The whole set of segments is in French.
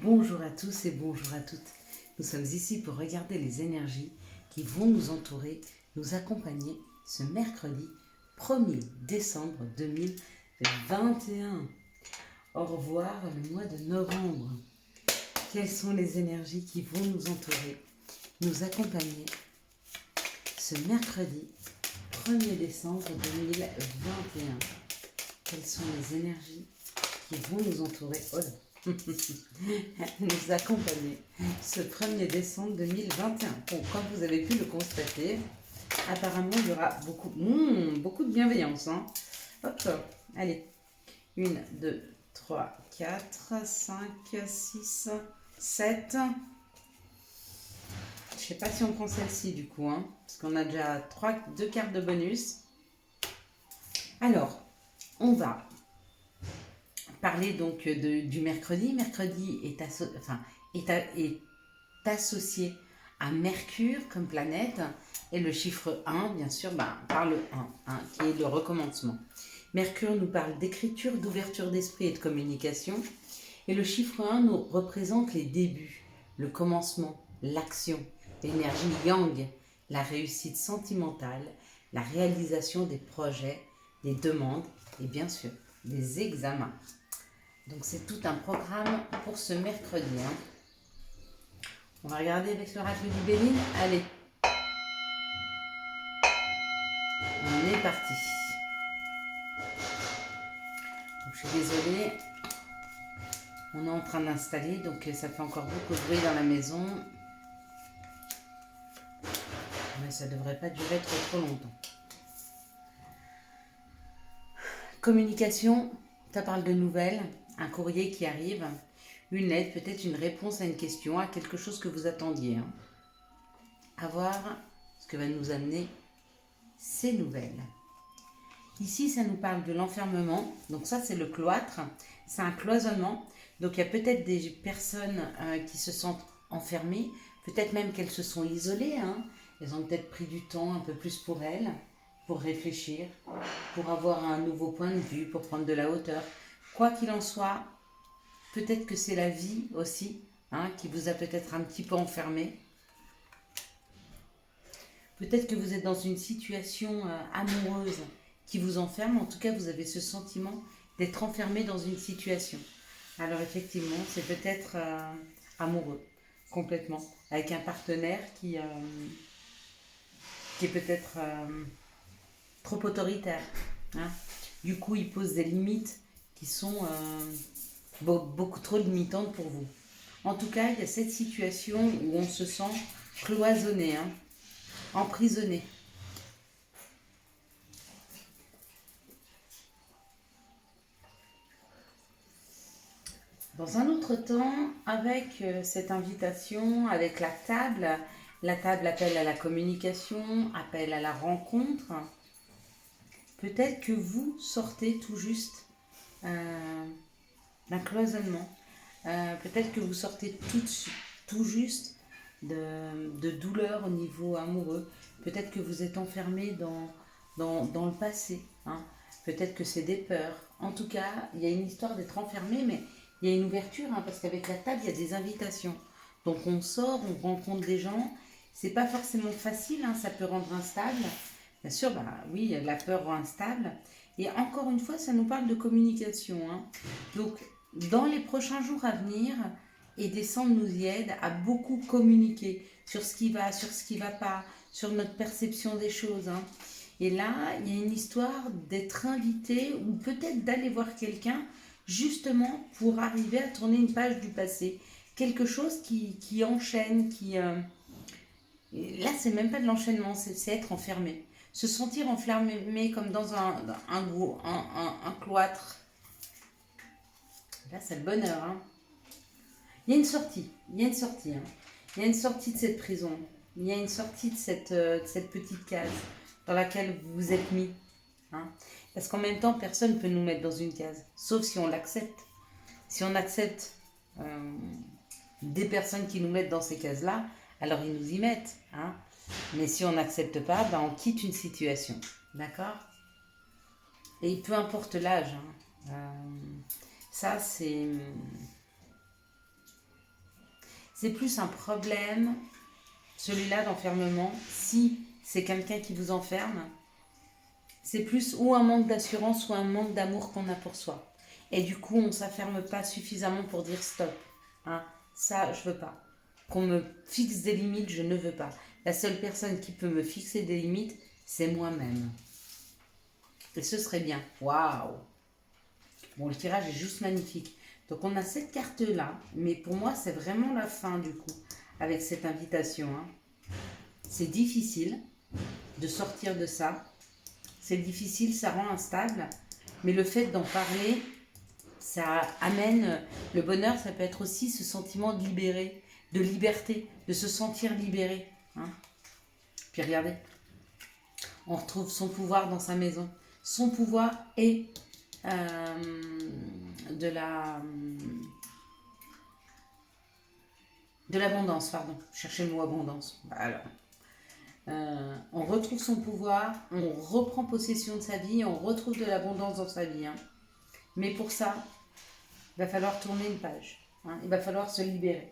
Bonjour à tous et bonjour à toutes. Nous sommes ici pour regarder les énergies qui vont nous entourer, nous accompagner ce mercredi 1er décembre 2021. Au revoir le mois de novembre. Quelles sont les énergies qui vont nous entourer, nous accompagner ce mercredi 1er décembre 2021? Quelles sont les énergies qui vont nous entourer, nous accompagner ce 1er décembre 2021. Bon, comme vous avez pu le constater, apparemment il y aura beaucoup de bienveillance. Hop, allez. 1, 2, 3, 4, 5, 6, 7. Je sais pas si on prend celle-ci du coup, parce qu'on a déjà 2 cartes de bonus. Alors, on va parler donc du mercredi. Mercredi est associé à Mercure comme planète, et le chiffre 1, bien sûr, par le 1, qui est le recommencement. Mercure nous parle d'écriture, d'ouverture d'esprit et de communication, et le chiffre 1 nous représente les débuts, le commencement, l'action, l'énergie yang, la réussite sentimentale, la réalisation des projets, des demandes et bien sûr des examens. Donc c'est tout un programme pour ce mercredi. On va regarder avec l'oracle du Béline. Allez, on est parti. Donc, je suis désolée, on est en train d'installer, donc ça fait encore beaucoup de bruit dans la maison. Mais ça ne devrait pas durer trop longtemps. Communication, ça parle de nouvelles, un courrier qui arrive, une lettre, peut-être une réponse à une question, à quelque chose que vous attendiez. À voir ce que va nous amener ces nouvelles. Ici, ça nous parle de l'enfermement. Donc ça, c'est le cloître. C'est un cloisonnement. Donc il y a peut-être des personnes qui se sentent enfermées. Peut-être même qu'elles se sont isolées. Elles ont peut-être pris du temps un peu plus pour elles, pour réfléchir, pour avoir un nouveau point de vue, pour prendre de la hauteur. Quoi qu'il en soit, peut-être que c'est la vie aussi qui vous a peut-être un petit peu enfermé. Peut-être que vous êtes dans une situation amoureuse qui vous enferme. En tout cas, vous avez ce sentiment d'être enfermé dans une situation. Alors effectivement, c'est peut-être amoureux, complètement, avec un partenaire qui est peut-être trop autoritaire. Du coup, il pose des limites qui sont beaucoup trop limitantes pour vous. En tout cas, il y a cette situation où on se sent cloisonné, emprisonné. Dans un autre temps, avec cette invitation, avec la table appelle à la communication, appelle à la rencontre. Peut-être que vous sortez tout juste d'un cloisonnement. Peut-être que vous sortez tout juste de douleur au niveau amoureux. Peut-être que vous êtes enfermé dans le passé. Peut-être que c'est des peurs. En tout cas, il y a une histoire d'être enfermé, mais il y a une ouverture, parce qu'avec la table, il y a des invitations. Donc on sort, on rencontre des gens. C'est pas forcément facile, ça peut rendre instable. Bien sûr, oui, la peur rend instable. Et encore une fois, ça nous parle de communication. Donc, dans les prochains jours à venir, et décembre nous y aide à beaucoup communiquer sur ce qui va pas, sur notre perception des choses. Et là, il y a une histoire d'être invité ou peut-être d'aller voir quelqu'un justement pour arriver à tourner une page du passé. Quelque chose qui enchaîne, Et là, c'est même pas de l'enchaînement, c'est être enfermé. Se sentir enfermé comme dans un cloître. Là, c'est le bonheur. Il y a une sortie. Il y a une sortie de cette prison. Il y a une sortie de cette petite case dans laquelle vous vous êtes mis. Parce qu'en même temps, personne ne peut nous mettre dans une case, sauf si on l'accepte. Si on accepte des personnes qui nous mettent dans ces cases-là, alors ils nous y mettent. Mais si on n'accepte pas, on quitte une situation. D'accord ? Et peu importe l'âge. Ça, c'est c'est plus un problème, celui-là d'enfermement, si c'est quelqu'un qui vous enferme, c'est plus ou un manque d'assurance ou un manque d'amour qu'on a pour soi. Et du coup, on ne s'affirme pas suffisamment pour dire stop. Hein, ça, je veux pas. Qu'on me fixe des limites, je ne veux pas. La seule personne qui peut me fixer des limites, c'est moi-même. Et ce serait bien. Waouh! Bon, le tirage est juste magnifique. Donc, on a cette carte-là, mais pour moi, c'est vraiment la fin du coup, avec cette invitation. Hein. C'est difficile de sortir de ça. C'est difficile, ça rend instable. Mais le fait d'en parler, ça amène le bonheur. Ça peut être aussi ce sentiment de libérer, de liberté, de se sentir libéré. Hein. Puis regardez, on retrouve son pouvoir dans sa maison. Son pouvoir est de l'abondance, pardon. Cherchez le mot abondance. Alors, on retrouve son pouvoir, on reprend possession de sa vie, on retrouve de l'abondance dans sa vie. Hein. Mais pour ça, il va falloir tourner une page. Hein. Il va falloir se libérer.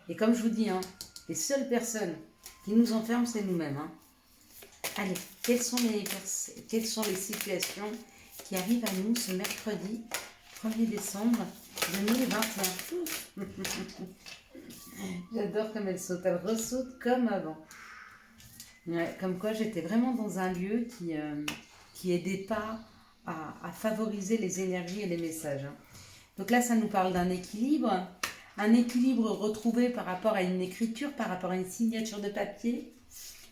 Et comme je vous dis, hein, les seules personnes qui nous enferment, c'est nous-mêmes. Hein. Allez, quelles sont les situations qui arrivent à nous ce mercredi 1er décembre 2021. J'adore comme elle saute, elle ressaute comme avant. Ouais, comme quoi j'étais vraiment dans un lieu qui aidait pas à favoriser les énergies et les messages. Hein. Donc là, ça nous parle d'un équilibre retrouvé par rapport à une écriture, par rapport à une signature de papier.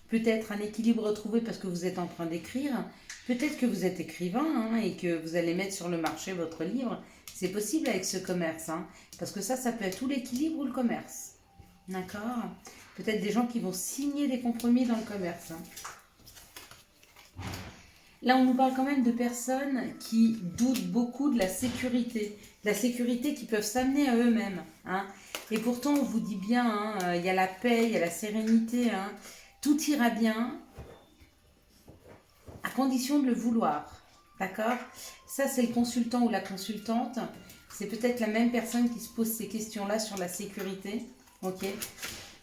Peut-être un équilibre retrouvé parce que vous êtes en train d'écrire. Peut-être que vous êtes écrivain hein, et que vous allez mettre sur le marché votre livre. C'est possible avec ce commerce. Hein, parce que ça peut être ou l'équilibre ou le commerce. D'accord ? Peut-être des gens qui vont signer des compromis dans le commerce. Hein. Là, on nous parle quand même de personnes qui doutent beaucoup de la sécurité qui peuvent s'amener à eux-mêmes. Hein. Et pourtant, on vous dit bien, hein, y a la paix, il y a la sérénité, hein. Tout ira bien, à condition de le vouloir. D'accord ? Ça, c'est le consultant ou la consultante. C'est peut-être la même personne qui se pose ces questions-là sur la sécurité. Ok ?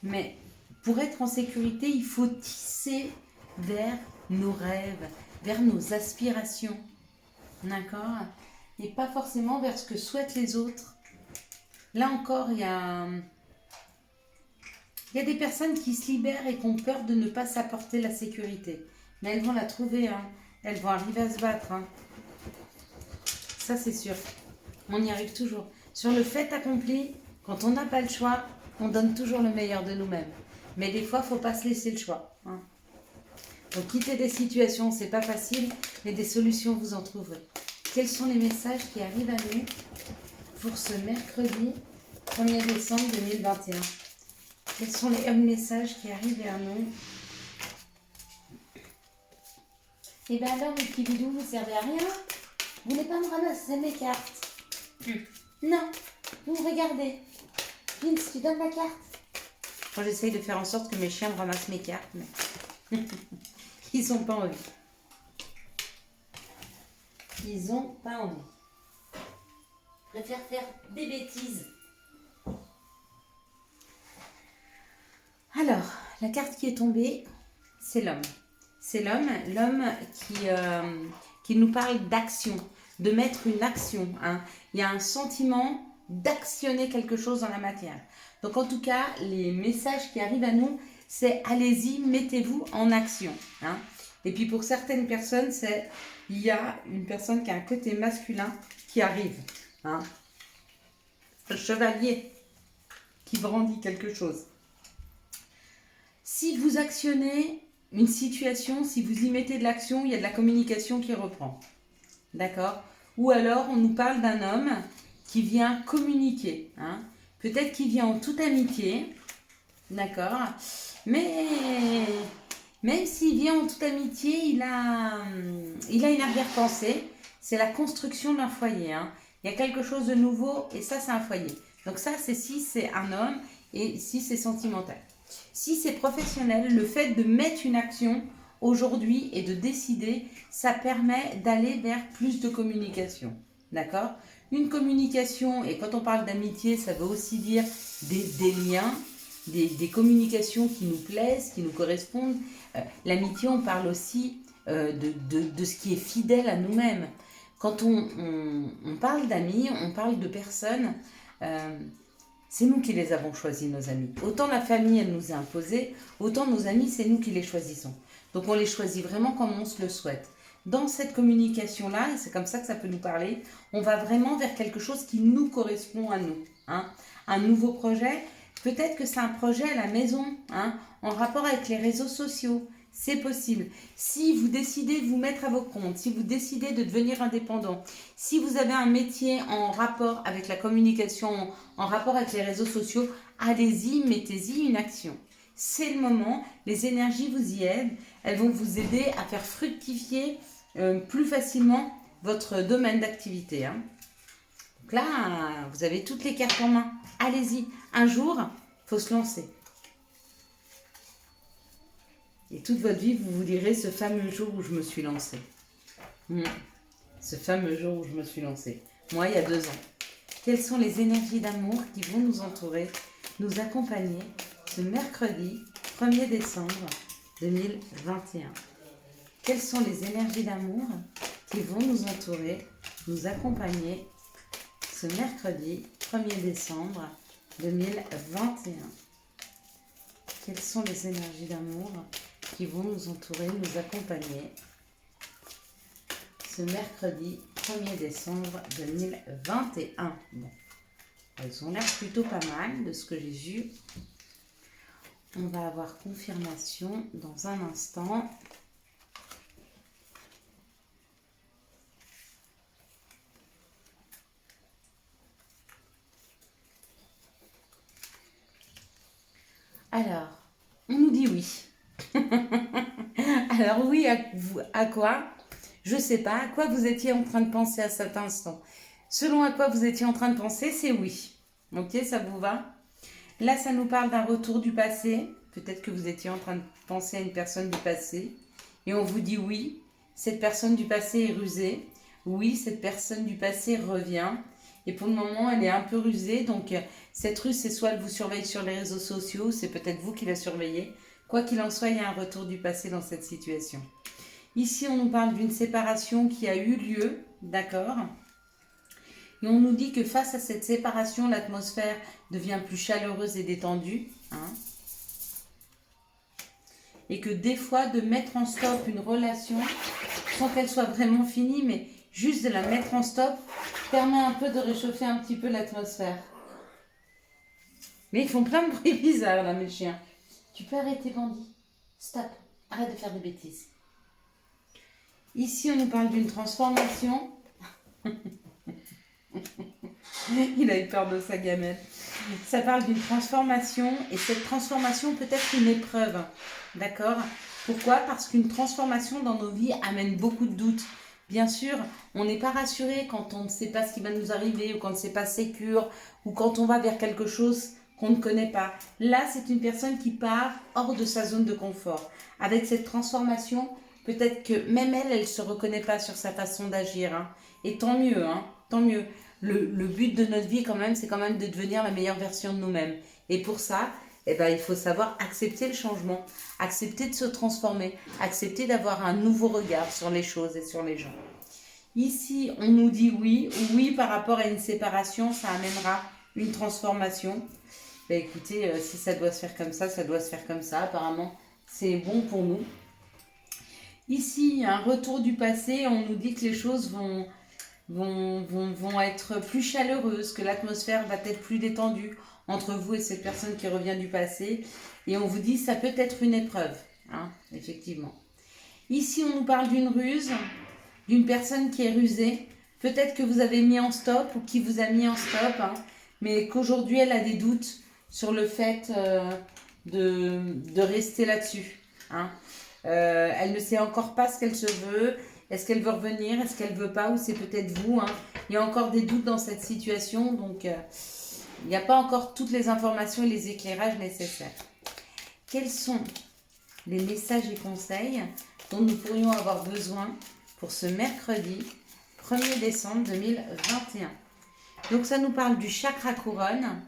Mais pour être en sécurité, il faut tisser vers nos rêves, vers nos aspirations. D'accord ? Et pas forcément vers ce que souhaitent les autres. Là encore, il y a des personnes qui se libèrent et qui ont peur de ne pas s'apporter la sécurité. Mais elles vont la trouver. Hein. Elles vont arriver à se battre. Hein. Ça, c'est sûr. On y arrive toujours. Sur le fait accompli, quand on n'a pas le choix, on donne toujours le meilleur de nous-mêmes. Mais des fois, il ne faut pas se laisser le choix. Hein. Donc, quitter des situations, c'est pas facile, mais des solutions, vous en trouverez. Quels sont les messages qui arrivent à nous pour ce mercredi 1er décembre 2021 ? Quels sont les messages qui arrivent vers nous ? Eh bien alors, mes petits bidous, vous ne servez à rien. Vous voulez pas me ramasser mes cartes ? Non, vous me regardez. Vince, tu donnes la carte ? Moi, j'essaye de faire en sorte que mes chiens me ramassent mes cartes, mais ils n'ont pas envie. Ils n'ont pas envie. Ils préfèrent faire des bêtises. Alors, la carte qui est tombée, c'est l'homme. C'est l'homme qui nous parle d'action, de mettre une action. Hein. Il y a un sentiment d'actionner quelque chose dans la matière. Donc en tout cas, les messages qui arrivent à nous, c'est allez-y, mettez-vous en action. Hein. Et puis pour certaines personnes, il y a une personne qui a un côté masculin qui arrive. Hein. Le chevalier qui brandit quelque chose. Si vous actionnez une situation, si vous y mettez de l'action, il y a de la communication qui reprend. D'accord ? Ou alors, on nous parle d'un homme qui vient communiquer. Hein. Peut-être qu'il vient en toute amitié. D'accord ? Mais même s'il vient en toute amitié, il a une arrière-pensée. C'est la construction d'un foyer. Hein. Il y a quelque chose de nouveau et ça, c'est un foyer. Donc ça, c'est si c'est un homme et si c'est sentimental. Si c'est professionnel, le fait de mettre une action aujourd'hui et de décider, ça permet d'aller vers plus de communication. D'accord ? Une communication, et quand on parle d'amitié, ça veut aussi dire des liens, des communications qui nous plaisent, qui nous correspondent. L'amitié, on parle aussi de ce qui est fidèle à nous-mêmes. Quand on parle d'amis, on parle de personnes, c'est nous qui les avons choisis, nos amis. Autant la famille, elle nous est imposée, autant nos amis, c'est nous qui les choisissons. Donc on les choisit vraiment comme on se le souhaite. Dans cette communication-là, et c'est comme ça que ça peut nous parler, on va vraiment vers quelque chose qui nous correspond à nous. Hein. Un nouveau projet, peut-être que c'est un projet à la maison, hein, en rapport avec les réseaux sociaux. C'est possible. Si vous décidez de vous mettre à vos comptes, si vous décidez de devenir indépendant, si vous avez un métier en rapport avec la communication, en rapport avec les réseaux sociaux, allez-y, mettez-y une action. C'est le moment, les énergies vous y aident, elles vont vous aider à faire fructifier plus facilement votre domaine d'activité. Hein. Donc là, vous avez toutes les cartes en main. Allez-y, un jour, il faut se lancer. Et toute votre vie, vous vous direz ce fameux jour où je me suis lancée. Ce fameux jour où je me suis lancée. Moi, il y a 2 ans. Quelles sont les énergies d'amour qui vont nous entourer, nous accompagner ce mercredi 1er décembre 2021? Quelles sont les énergies d'amour qui vont nous entourer, nous accompagner ce mercredi 1er décembre 2021? Quelles sont les énergies d'amour qui vont nous entourer, nous accompagner ce mercredi 1er décembre 2021. Bon, elles ont l'air plutôt pas mal de ce que j'ai vu. On va avoir confirmation dans un instant. Alors, on nous dit oui. Alors oui, à quoi? Je ne sais pas. À quoi vous étiez en train de penser à cet instant? Selon à quoi vous étiez en train de penser, c'est oui. Ok, ça vous va? Là, ça nous parle d'un retour du passé. Peut-être que vous étiez en train de penser à une personne du passé. Et on vous dit oui, cette personne du passé est rusée. Oui, cette personne du passé revient. Et pour le moment, elle est un peu rusée. Donc, cette ruse, c'est soit elle vous surveille sur les réseaux sociaux, c'est peut-être vous qui la surveillez. Quoi qu'il en soit, il y a un retour du passé dans cette situation. Ici, on nous parle d'une séparation qui a eu lieu, d'accord? Et on nous dit que face à cette séparation, l'atmosphère devient plus chaleureuse et détendue. Hein, et que des fois, de mettre en stop une relation, sans qu'elle soit vraiment finie, mais juste de la mettre en stop, permet un peu de réchauffer un petit peu l'atmosphère. Mais ils font plein de bruits bizarres, là, mes chiens. Tu peux arrêter, Bandit. Stop. Arrête de faire des bêtises. Ici, on nous parle d'une transformation. Il a eu peur de sa gamelle. Ça parle d'une transformation, et cette transformation peut être une épreuve. D'accord? Pourquoi? Parce qu'une transformation dans nos vies amène beaucoup de doutes. Bien sûr, on n'est pas rassuré quand on ne sait pas ce qui va nous arriver, ou quand c'est pas sécure, ou quand on va vers quelque chose qu'on ne connaît pas. Là, c'est une personne qui part hors de sa zone de confort. Avec cette transformation, peut-être que même elle ne se reconnaît pas sur sa façon d'agir. Hein. Et tant mieux, hein, tant mieux. Le but de notre vie, quand même, c'est quand même de devenir la meilleure version de nous-mêmes. Et pour ça, eh ben, il faut savoir accepter le changement, accepter de se transformer, accepter d'avoir un nouveau regard sur les choses et sur les gens. Ici, on nous dit oui. Oui, par rapport à une séparation, ça amènera une transformation. Ben, écoutez, si ça doit se faire comme ça doit se faire comme ça. Apparemment, c'est bon pour nous. Ici, il y a un retour du passé. On nous dit que les choses vont être plus chaleureuses, que l'atmosphère va être plus détendue entre vous et cette personne qui revient du passé. Et on vous dit ça peut être une épreuve, hein, effectivement. Ici, on nous parle d'une ruse, d'une personne qui est rusée. Peut-être que vous avez mis en stop ou qui vous a mis en stop, hein, mais qu'aujourd'hui, elle a des doutes sur le fait de rester là-dessus. Hein. Elle ne sait encore pas ce qu'elle se veut. Est-ce qu'elle veut revenir? Est-ce qu'elle ne veut pas? Ou c'est peut-être vous, hein. Il y a encore des doutes dans cette situation, donc il n'y a pas encore toutes les informations et les éclairages nécessaires. Quels sont les messages et conseils dont nous pourrions avoir besoin pour ce mercredi 1er décembre 2021? Donc ça nous parle du chakra couronne.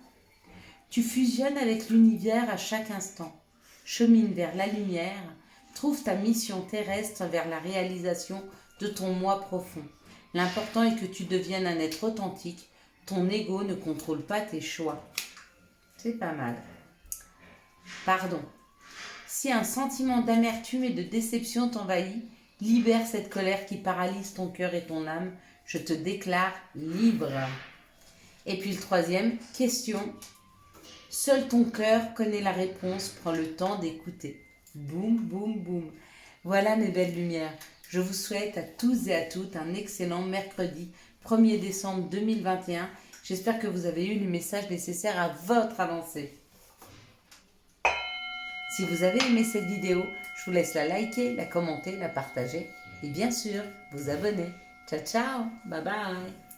Tu fusionnes avec l'univers à chaque instant. Chemine vers la lumière. Trouve ta mission terrestre vers la réalisation de ton moi profond. L'important est que tu deviennes un être authentique. Ton ego ne contrôle pas tes choix. C'est pas mal. Pardon. Si un sentiment d'amertume et de déception t'envahit, libère cette colère qui paralyse ton cœur et ton âme. Je te déclare libre. Et puis le troisième, question. Seul ton cœur connaît la réponse, prends le temps d'écouter. Boum, boum, boum. Voilà mes belles lumières. Je vous souhaite à tous et à toutes un excellent mercredi 1er décembre 2021. J'espère que vous avez eu le message nécessaire à votre avancée. Si vous avez aimé cette vidéo, je vous laisse la liker, la commenter, la partager et bien sûr vous abonner. Ciao ciao, bye bye.